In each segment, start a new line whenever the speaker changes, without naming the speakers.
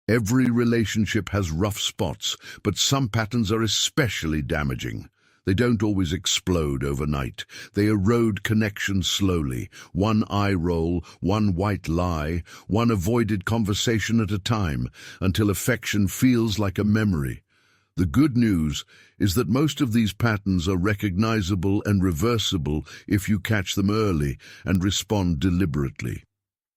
Every relationship has rough spots, but some patterns are especially damaging. They don't always explode overnight. They erode connection slowly. One eye roll, one white lie, one avoided conversation at a time, until affection feels like a memory. The good news is that most of these patterns are recognizable and reversible if you catch them early and respond deliberately.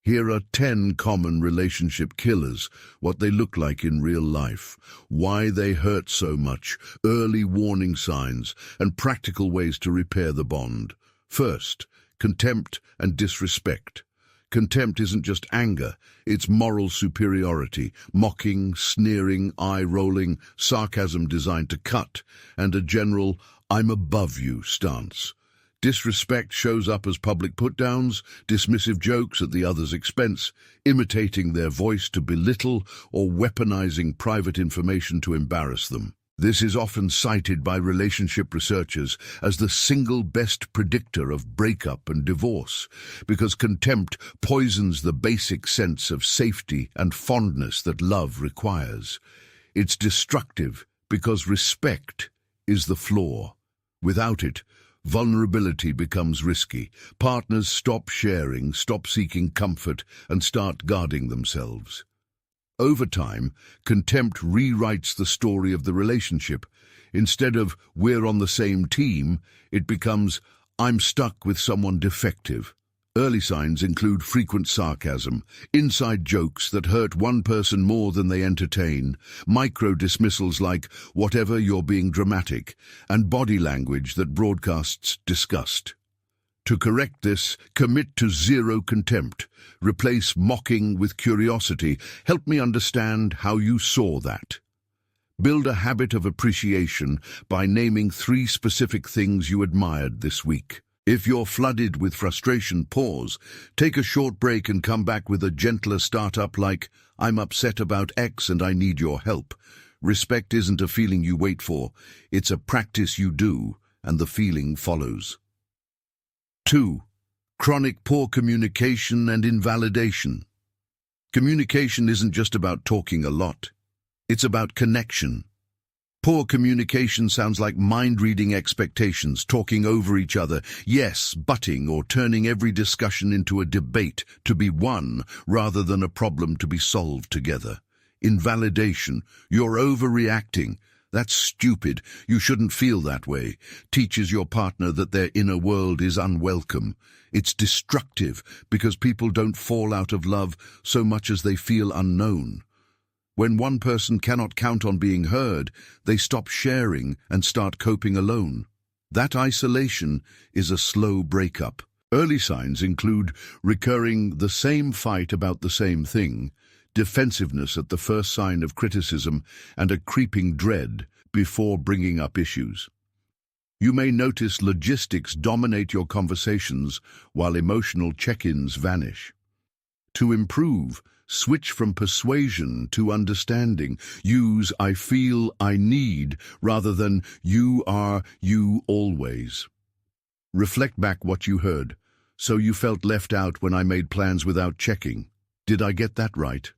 Here are 10 common relationship killers, what they look like in real life, why they hurt so much, early warning signs, and practical ways to repair the bond. First, contempt and disrespect. Contempt isn't just anger, it's moral superiority, mocking, sneering, eye-rolling, sarcasm designed to cut, and a general "I'm above you" stance. Disrespect shows up as public put-downs, dismissive jokes at the other's expense, imitating their voice to belittle, or weaponizing private information to embarrass them. This is often cited by relationship researchers as the single best predictor of breakup and divorce, because contempt poisons the basic sense of safety and fondness that love requires. It's destructive because respect is the flaw. Without it, vulnerability becomes risky. Partners stop sharing, stop seeking comfort, and start guarding themselves. Over time, contempt rewrites the story of the relationship. Instead of "we're on the same team," it becomes "I'm stuck with someone defective." Early signs include frequent sarcasm, inside jokes that hurt one person more than they entertain, micro-dismissals like "whatever, you're being dramatic," and body language that broadcasts disgust. To correct this, commit to zero contempt. Replace mocking with curiosity. "Help me understand how you saw that." Build a habit of appreciation by naming 3 specific things you admired this week. If you're flooded with frustration, pause. Take a short break and come back with a gentler startup like, "I'm upset about X and I need your help." Respect isn't a feeling you wait for. It's a practice you do, and the feeling follows. 2. Chronic poor communication and invalidation. Communication isn't just about talking a lot. It's about connection. Poor communication sounds like mind-reading expectations, talking over each other, yes, butting, or turning every discussion into a debate to be won rather than a problem to be solved together. Invalidation. "You're overreacting. That's stupid. You shouldn't feel that way." Teaches your partner that their inner world is unwelcome. It's destructive because people don't fall out of love so much as they feel unknown. When one person cannot count on being heard, they stop sharing and start coping alone. That isolation is a slow breakup. Early signs include recurring the same fight about the same thing, defensiveness at the first sign of criticism, and a creeping dread before bringing up issues. You may notice logistics dominate your conversations while emotional check-ins vanish. To improve, switch from persuasion to understanding. Use "I feel, I need" rather than "you are, you always." Reflect back what you heard. "So you felt left out when I made plans without checking. Did I get that right?"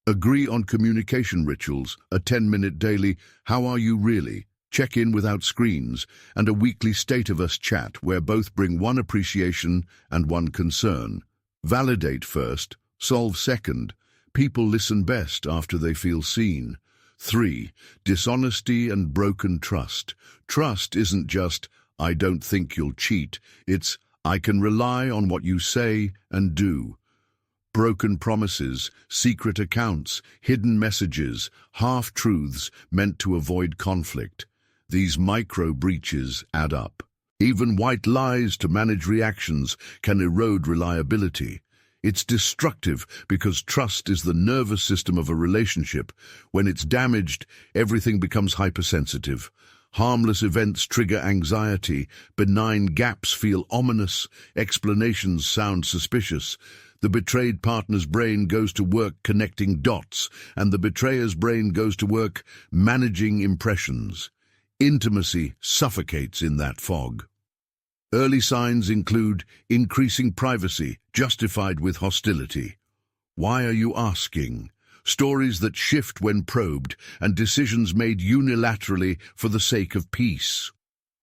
Agree on communication rituals, a 10-minute daily "How are you really?" check-in without screens, and a weekly state of us chat where both bring one appreciation and one concern. Validate first, solve second. People listen best after they feel seen. 3. Dishonesty and broken trust. Trust isn't just "I don't think you'll cheat." It's "I can rely on what you say and do." Broken promises, secret accounts, hidden messages, half-truths meant to avoid conflict. These micro-breaches add up. Even white lies to manage reactions can erode reliability. It's destructive because trust is the nervous system of a relationship. When it's damaged, everything becomes hypersensitive. Harmless events trigger anxiety, benign gaps feel ominous, explanations sound suspicious. The betrayed partner's brain goes to work connecting dots, and the betrayer's brain goes to work managing impressions. Intimacy suffocates in that fog. Early signs include increasing privacy, justified with hostility. "Why are you asking?" stories that shift when probed, and decisions made unilaterally for the sake of peace.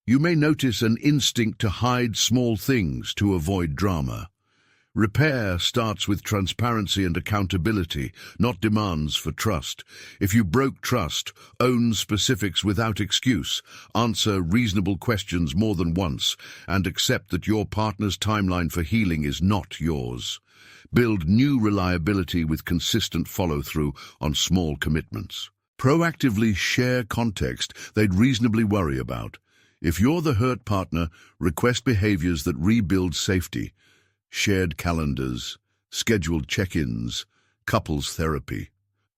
You may notice an instinct to hide small things to avoid drama. Repair starts with transparency and accountability, not demands for trust. If you broke trust, own specifics without excuse, answer reasonable questions more than once, and accept that your partner's timeline for healing is not yours. Build new reliability with consistent follow-through on small commitments. Proactively share context they'd reasonably worry about. If you're the hurt partner, request behaviors that rebuild safety. Shared calendars, scheduled check-ins, couples therapy.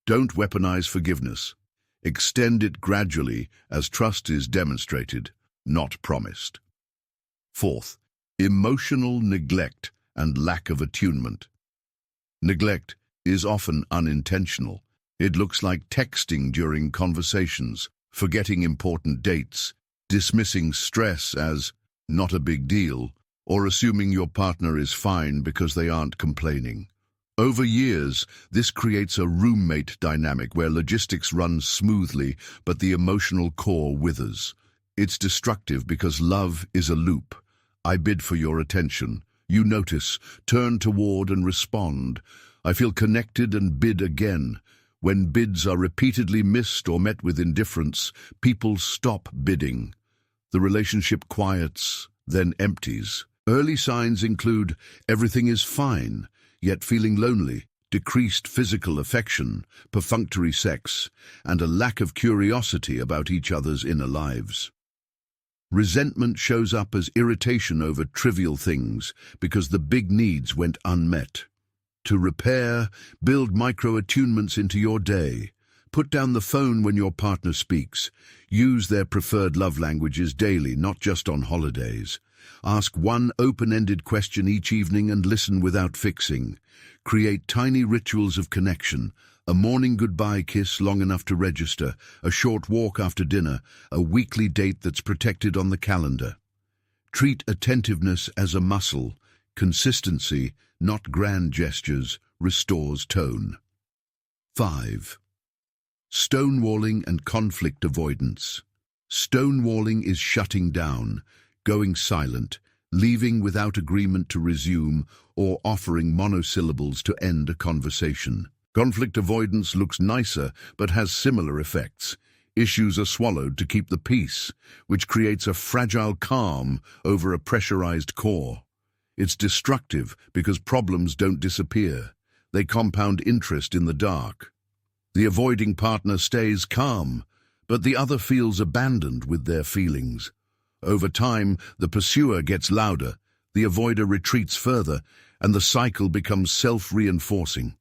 Don't weaponize forgiveness. Extend it gradually as trust is demonstrated, not promised. Fourth, emotional neglect and lack of attunement. Neglect is often unintentional. It looks like texting during conversations, forgetting important dates, dismissing stress as not a big deal, or assuming your partner is fine because they aren't complaining. Over years, this creates a roommate dynamic where logistics run smoothly, but the emotional core withers. It's destructive because love is a loop. I bid for your attention. You notice, turn toward and respond. I feel connected and bid again. When bids are repeatedly missed or met with indifference, people stop bidding. The relationship quiets, then empties. Early signs include everything is fine, yet feeling lonely, decreased physical affection, perfunctory sex, and a lack of curiosity about each other's inner lives. Resentment shows up as irritation over trivial things because the big needs went unmet. To repair, build micro-attunements into your day. Put down the phone when your partner speaks. Use their preferred love languages daily, not just on holidays. Ask one open-ended question each evening and listen without fixing. Create tiny rituals of connection. A morning goodbye kiss long enough to register, a short walk after dinner, a weekly date that's protected on the calendar. Treat attentiveness as a muscle. Consistency, not grand gestures, restores tone. 5. Stonewalling and conflict avoidance. Stonewalling is shutting down, going silent, leaving without agreement to resume, or offering monosyllables to end a conversation. Conflict avoidance looks nicer but has similar effects. Issues are swallowed to keep the peace, which creates a fragile calm over a pressurized core. It's destructive because problems don't disappear. They compound interest in the dark. The avoiding partner stays calm, but the other feels abandoned with their feelings. Over time, the pursuer gets louder, the avoider retreats further, and the cycle becomes self-reinforcing.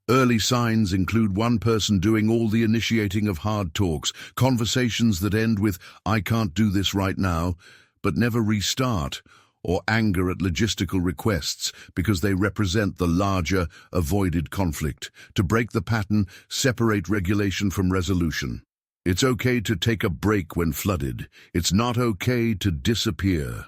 Early signs include one person doing all the initiating of hard talks, conversations that end with, "I can't do this right now," but never restart, or anger at logistical requests because they represent the larger, avoided conflict. To break the pattern, separate regulation from resolution. It's okay to take a break when flooded. It's not okay to disappear.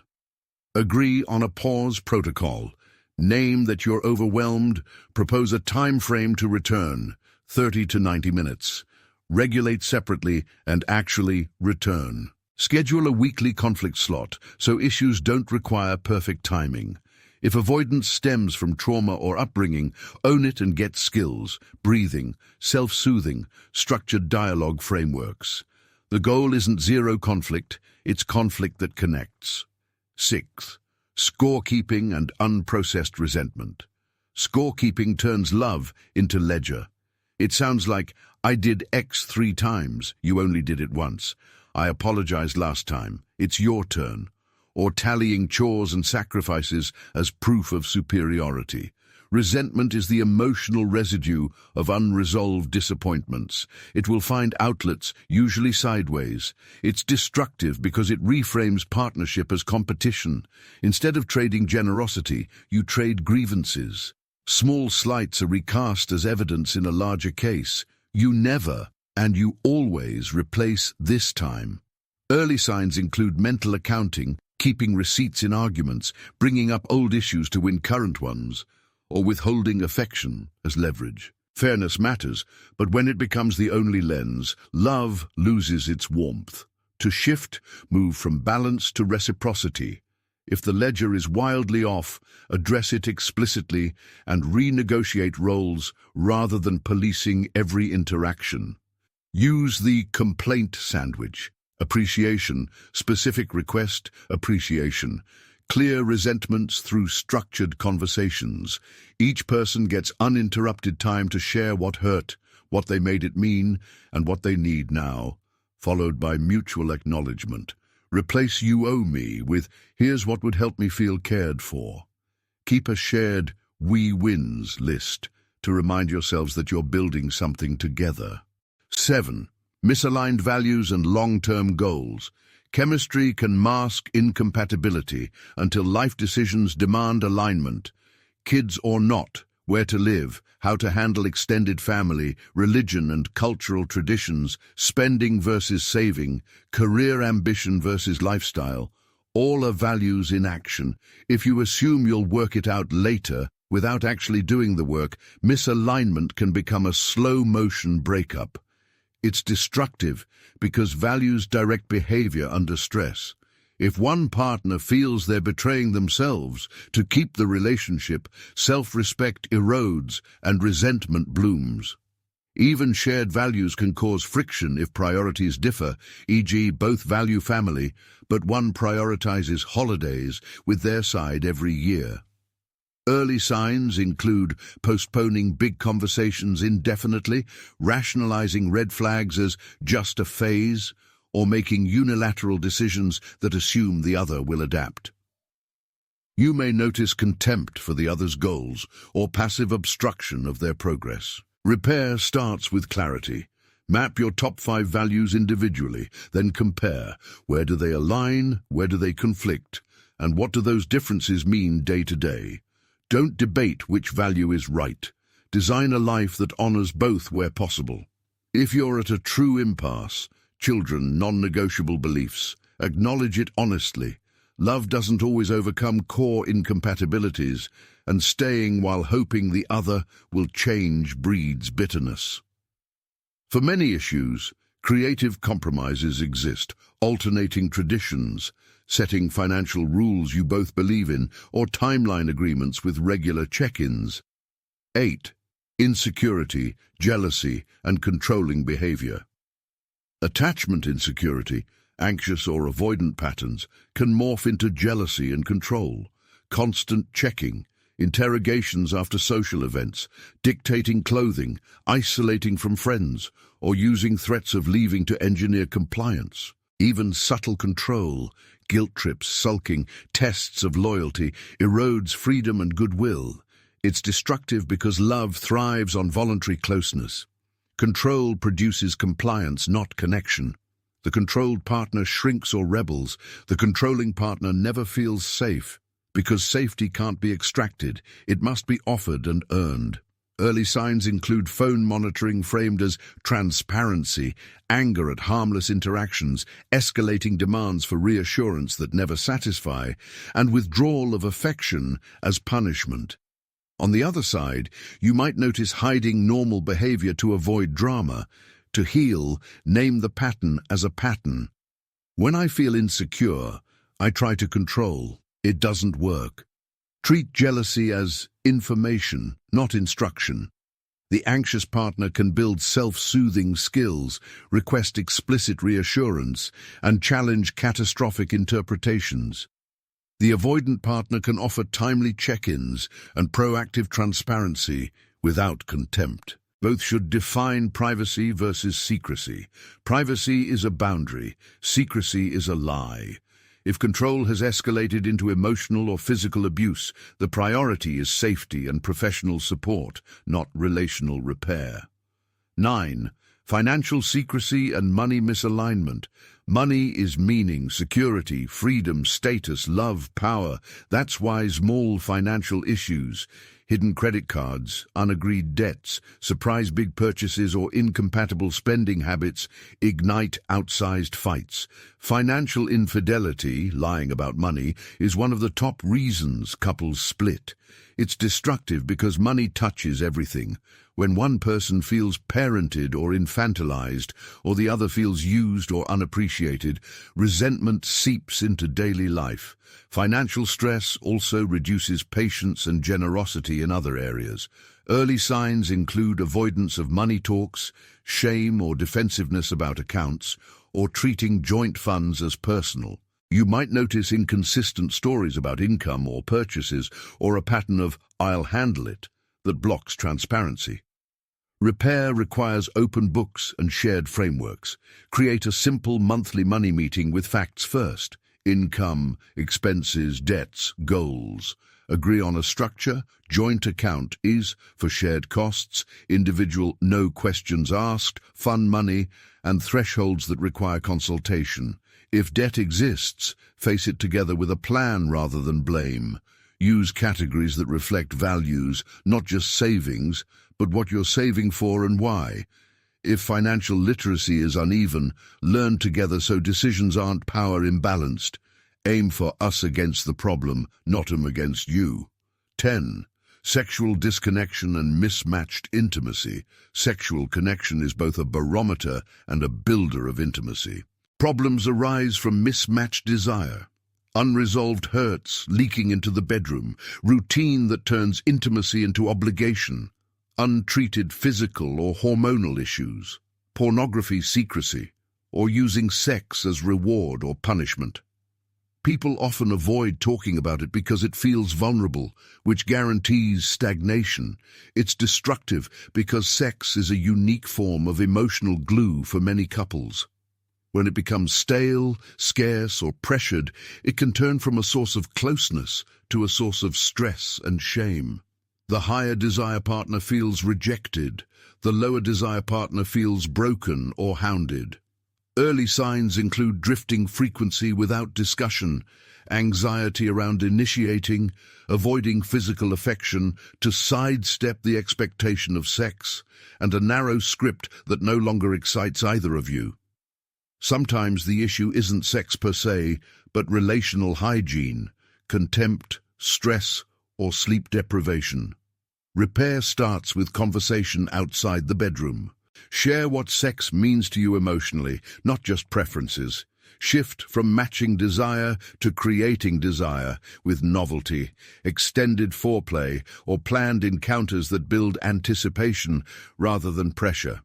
Agree on a pause protocol. Name that you're overwhelmed. Propose a time frame to return, 30 to 90 minutes. Regulate separately and actually return. Schedule a weekly conflict slot so issues don't require perfect timing. If avoidance stems from trauma or upbringing, own it and get skills, breathing, self-soothing, structured dialogue frameworks. The goal isn't zero conflict, it's conflict that connects. 6. Scorekeeping and unprocessed resentment. Scorekeeping turns love into ledger. It sounds like, "I did X 3 times, you only did it once. I apologized last time, it's your turn." Or tallying chores and sacrifices as proof of superiority. Resentment is the emotional residue of unresolved disappointments. It will find outlets, usually sideways. It's destructive because it reframes partnership as competition. Instead of trading generosity, you trade grievances. Small slights are recast as evidence in a larger case. You never, and you always, replace this time. Early signs include mental accounting, keeping receipts in arguments, bringing up old issues to win current ones, or withholding affection as leverage. Fairness matters, but when it becomes the only lens, love loses its warmth. To shift, move from balance to reciprocity. If the ledger is wildly off, address it explicitly and renegotiate roles rather than policing every interaction. Use the complaint sandwich. Appreciation, specific request, appreciation. Clear resentments through structured conversations. Each person gets uninterrupted time to share what hurt, what they made it mean, and what they need now, followed by mutual acknowledgement. Replace "you owe me" with "here's what would help me feel cared for." Keep a shared "we wins" list to remind yourselves that you're building something together. 7. Misaligned values and long-term goals. Chemistry can mask incompatibility until life decisions demand alignment. Kids or not, where to live, how to handle extended family, religion and cultural traditions, spending versus saving, career ambition versus lifestyle, all are values in action. If you assume you'll work it out later without actually doing the work, misalignment can become a slow-motion breakup. It's destructive because values direct behavior under stress. If one partner feels they're betraying themselves to keep the relationship, self-respect erodes and resentment blooms. Even shared values can cause friction if priorities differ, e.g. both value family, but one prioritizes holidays with their side every year. Early signs include postponing big conversations indefinitely, rationalizing red flags as just a phase, or making unilateral decisions that assume the other will adapt. You may notice contempt for the other's goals or passive obstruction of their progress. Repair starts with clarity. Map your top 5 values individually, then compare. Where do they align? Where do they conflict? And what do those differences mean day to day? Don't debate which value is right. Design a life that honors both where possible. If you're at a true impasse, children, non-negotiable beliefs, acknowledge it honestly. Love doesn't always overcome core incompatibilities, and staying while hoping the other will change breeds bitterness. For many issues, creative compromises exist, alternating traditions, setting financial rules you both believe in, or timeline agreements with regular check-ins. 8. Insecurity, jealousy, and controlling behavior. Attachment insecurity, anxious or avoidant patterns, can morph into jealousy and control. Constant checking, interrogations after social events, dictating clothing, isolating from friends, or using threats of leaving to engineer compliance. Even subtle control, guilt trips, sulking, tests of loyalty, erodes freedom and goodwill. It's destructive because love thrives on voluntary closeness. Control produces compliance, not connection. The controlled partner shrinks or rebels. The controlling partner never feels safe. Because safety can't be extracted, it must be offered and earned. Early signs include phone monitoring framed as transparency, anger at harmless interactions, escalating demands for reassurance that never satisfy, and withdrawal of affection as punishment. On the other side, you might notice hiding normal behavior to avoid drama. To heal, name the pattern as a pattern. When I feel insecure, I try to control. It doesn't work. Treat jealousy as information, not instruction. The anxious partner can build self-soothing skills, request explicit reassurance, and challenge catastrophic interpretations. The avoidant partner can offer timely check-ins and proactive transparency without contempt. Both should define privacy versus secrecy. Privacy is a boundary. Secrecy is a lie. If control has escalated into emotional or physical abuse, the priority is safety and professional support, not relational repair. 9. Financial secrecy and money misalignment. Money is meaning, security, freedom, status, love, power. That's why small financial issues, hidden credit cards, unagreed debts, surprise big purchases, or incompatible spending habits ignite outsized fights. Financial infidelity, lying about money, is one of the top reasons couples split. It's destructive because money touches everything. When one person feels parented or infantilized, or the other feels used or unappreciated, resentment seeps into daily life. Financial stress also reduces patience and generosity in other areas. Early signs include avoidance of money talks, shame or defensiveness about accounts, or treating joint funds as personal. You might notice inconsistent stories about income or purchases, or a pattern of "I'll handle it" that blocks transparency. Repair requires open books and shared frameworks. Create a simple monthly money meeting with facts first: income, expenses, debts, goals. Agree on a structure. Joint account is for shared costs, individual no questions asked, fund money, and thresholds that require consultation. If debt exists, face it together with a plan rather than blame. Use categories that reflect values, not just savings, but what you're saving for and why. If financial literacy is uneven, learn together so decisions aren't power imbalanced. Aim for us against the problem, not them against you. 10. Sexual disconnection and mismatched intimacy. Sexual connection is both a barometer and a builder of intimacy. Problems arise from mismatched desire. Unresolved hurts leaking into the bedroom, routine that turns intimacy into obligation, untreated physical or hormonal issues, pornography, secrecy, or using sex as reward or punishment. People often avoid talking about it because it feels vulnerable, which guarantees stagnation. It's destructive because sex is a unique form of emotional glue for many couples. When it becomes stale, scarce, or pressured, it can turn from a source of closeness to a source of stress and shame. The higher desire partner feels rejected. The lower desire partner feels broken or hounded. Early signs include drifting frequency without discussion, anxiety around initiating, avoiding physical affection to sidestep the expectation of sex, and a narrow script that no longer excites either of you. Sometimes the issue isn't sex per se, but relational hygiene, contempt, stress, or sleep deprivation. Repair starts with conversation outside the bedroom. Share what sex means to you emotionally, not just preferences. Shift from matching desire to creating desire with novelty, extended foreplay, or planned encounters that build anticipation rather than pressure.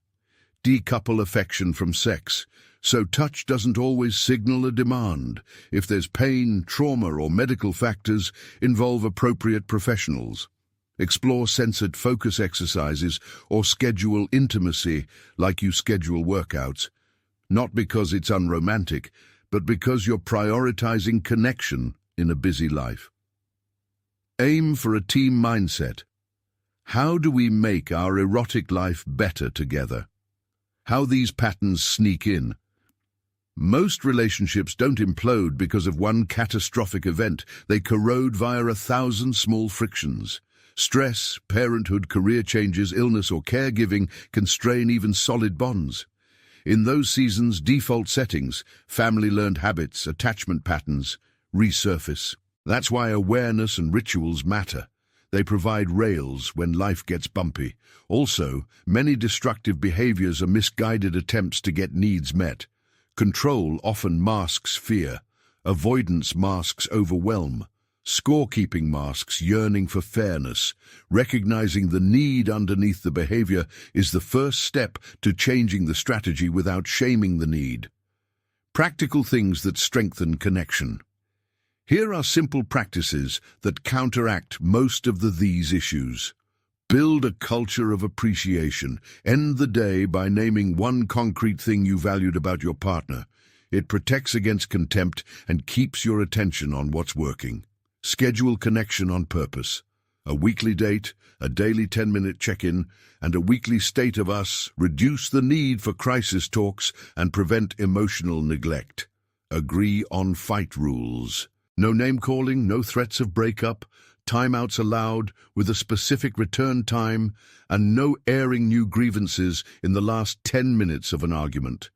Decouple affection from sex, so touch doesn't always signal a demand. If there's pain, trauma, or medical factors, involve appropriate professionals. Explore censored focus exercises or schedule intimacy like you schedule workouts, not because it's unromantic, but because you're prioritizing connection in a busy life. Aim for a team mindset. How do we make our erotic life better together? How these patterns sneak in. Most relationships don't implode because of one catastrophic event. They corrode via 1,000 small frictions. Stress, parenthood, career changes, illness, or caregiving can strain even solid bonds. In those seasons, default settings, family learned habits, attachment patterns, resurface. That's why awareness and rituals matter. They provide rails when life gets bumpy. Also, many destructive behaviors are misguided attempts to get needs met. Control often masks fear. Avoidance masks overwhelm. Scorekeeping masks yearning for fairness. Recognizing the need underneath the behavior is the first step to changing the strategy without shaming the need. Practical things that strengthen connection. Here are simple practices that counteract most of these issues. Build a culture of appreciation. End the day by naming one concrete thing you valued about your partner. It protects against contempt and keeps your attention on what's working. Schedule connection on purpose. A weekly date, a daily 10-minute check-in, and a weekly state of us reduce the need for crisis talks and prevent emotional neglect. Agree on fight rules. No name-calling, no threats of breakup, timeouts allowed with a specific return time, and no airing new grievances in the last 10 minutes of an argument.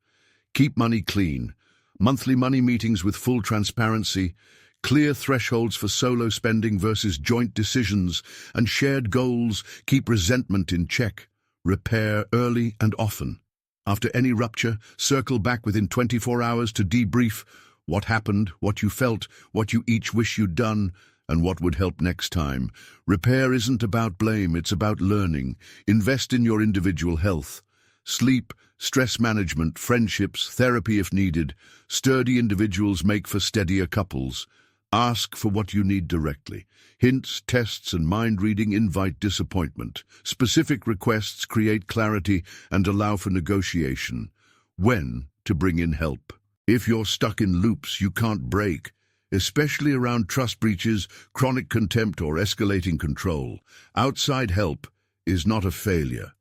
Keep money clean. Monthly money meetings with full transparency, clear thresholds for solo spending versus joint decisions, and shared goals keep resentment in check. Repair early and often. After any rupture, circle back within 24 hours to debrief what happened, what you felt, what you each wish you'd done, and what would help next time. Repair isn't about blame, it's about learning. Invest in your individual health. Sleep, stress management, friendships, therapy if needed. Sturdy individuals make for steadier couples. Ask for what you need directly. Hints, tests, and mind reading invite disappointment. Specific requests create clarity and allow for negotiation. When to bring in help. If you're stuck in loops you can't break, especially around trust breaches, chronic contempt, or escalating control, outside help is not a failure.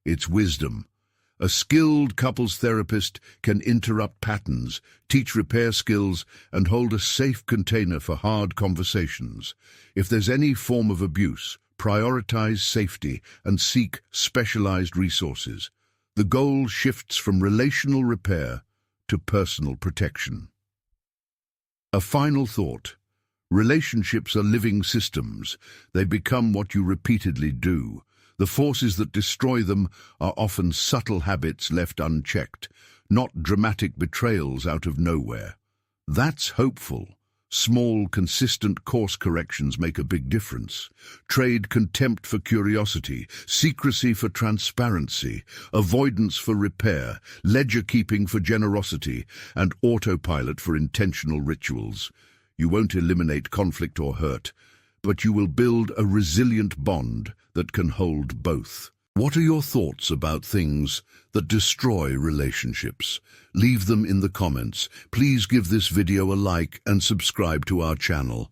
It's wisdom. A skilled couples therapist can interrupt patterns, teach repair skills, and hold a safe container for hard conversations. If there's any form of abuse, prioritize safety and seek specialized resources. The goal shifts from relational repair to personal protection. A final thought. Relationships are living systems. They become what you repeatedly do. The forces that destroy them are often subtle habits left unchecked, not dramatic betrayals out of nowhere. That's hopeful. Small, consistent course corrections make a big difference. Trade contempt for curiosity, secrecy for transparency, avoidance for repair, ledger-keeping for generosity, and autopilot for intentional rituals. You won't eliminate conflict or hurt, but you will build a resilient bond that can hold both. What are your thoughts about things that destroy relationships? Leave them in the comments. Please give this video a like and subscribe to our channel.